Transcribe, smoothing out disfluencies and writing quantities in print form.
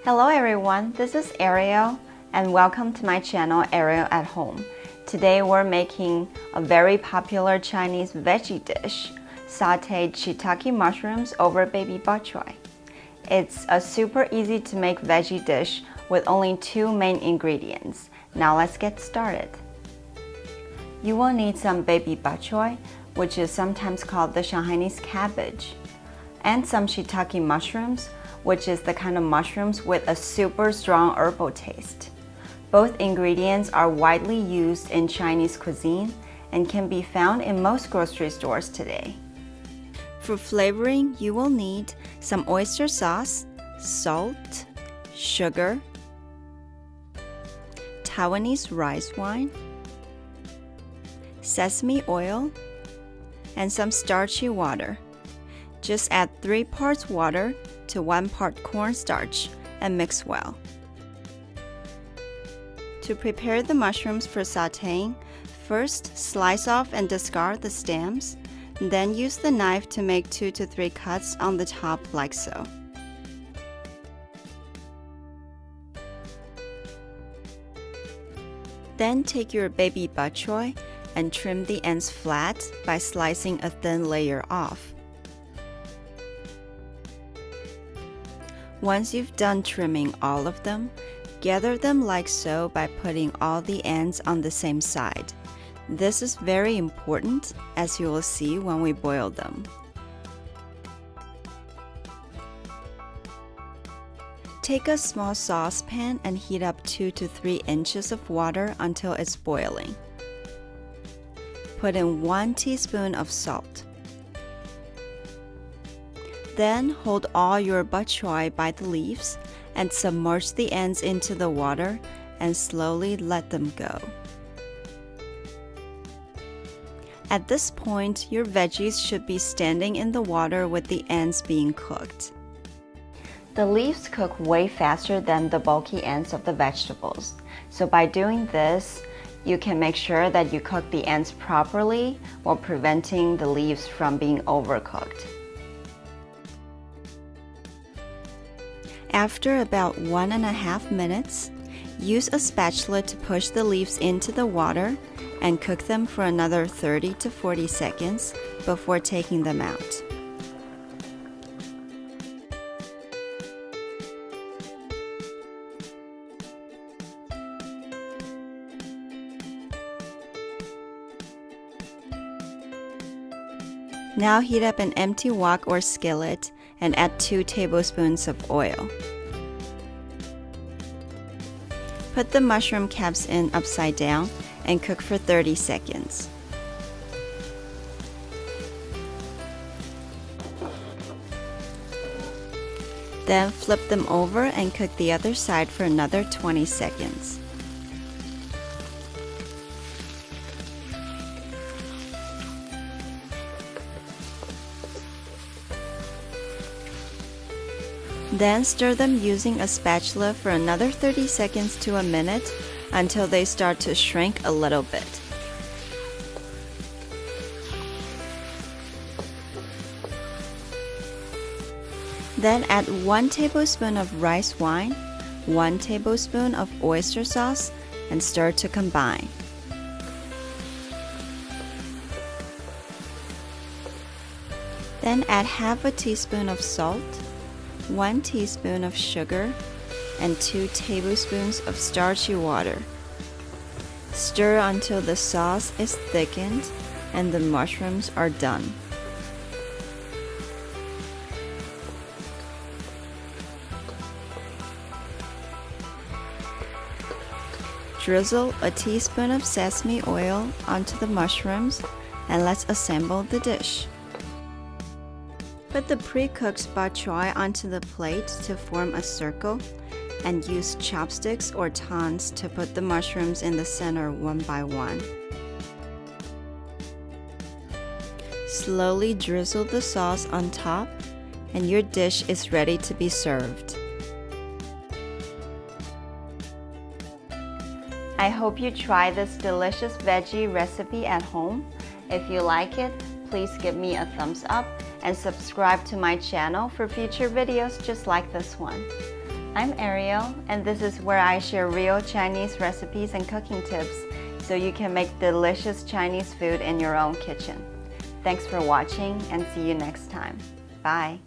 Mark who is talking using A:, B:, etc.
A: Hello everyone, this is Ariel and welcome to my channel Ariel at Home. Today we're making a very popular Chinese veggie dish, sauteed shiitake mushrooms over Baby Bok Choy. It's a super easy to make veggie dish with only two main ingredients. Now let's get started. You will need some Baby Bok Choy, which is sometimes called the Shanghainese cabbage, and some shiitake mushrooms, which is the kind of mushrooms with a super strong herbal taste. Both ingredients are widely used in Chinese cuisine and can be found in most grocery stores today. For flavoring, you will need some oyster sauce, salt, sugar, Taiwanese rice wine, sesame oil, and some starchy water. Just add 3 parts water to 1 part cornstarch and mix well. To prepare the mushrooms for sauteing, first slice off and discard the stems, then use the knife to make 2 to 3 cuts on the top like so. Then take your Baby Bok Choy and trim the ends flat by slicing a thin layer off. Once you've done trimming all of them, gather them like so by putting all the ends on the same side. This is very important, as you will see when we boil them. Take a small saucepan and heat up 2 to 3 inches of water until it's boiling. Put in 1 teaspoon of salt. Then hold all your bok choy by the leaves and submerge the ends into the water and slowly let them go. At this point, your veggies should be standing in the water with the ends being cooked. The leaves cook way faster than the bulky ends of the vegetables. So by doing this, you can make sure that you cook the ends properly while preventing the leaves from being overcooked. After about 1.5 minutes, use a spatula to push the leaves into the water and cook them for another 30 to 40 seconds before taking them out. Now heat up an empty wok or skillet and add 2 tablespoons of oil. Put the mushroom caps in upside down and cook for 30 seconds. Then flip them over and cook the other side for another 20 seconds. Then stir them using a spatula for another 30 seconds to a minute until they start to shrink a little bit. Then add 1 tablespoon of rice wine, 1 tablespoon of oyster sauce, and stir to combine. Then add half a teaspoon of salt, 1 teaspoon of sugar, and 2 tablespoons of starchy water. Stir until the sauce is thickened and the mushrooms are done. Drizzle a teaspoon of sesame oil onto the mushrooms and let's assemble the dish. Put the pre-cooked bok choy onto the plate to form a circle and use chopsticks or tongs to put the mushrooms in the center one by one. Slowly drizzle the sauce on top and your dish is ready to be served. I hope you try this delicious veggie recipe at home. If you like it, please give me a thumbs up and subscribe to my channel for future videos just like this one. I'm Ariel, and this is where I share real Chinese recipes and cooking tips so you can make delicious Chinese food in your own kitchen. Thanks for watching and see you next time. Bye.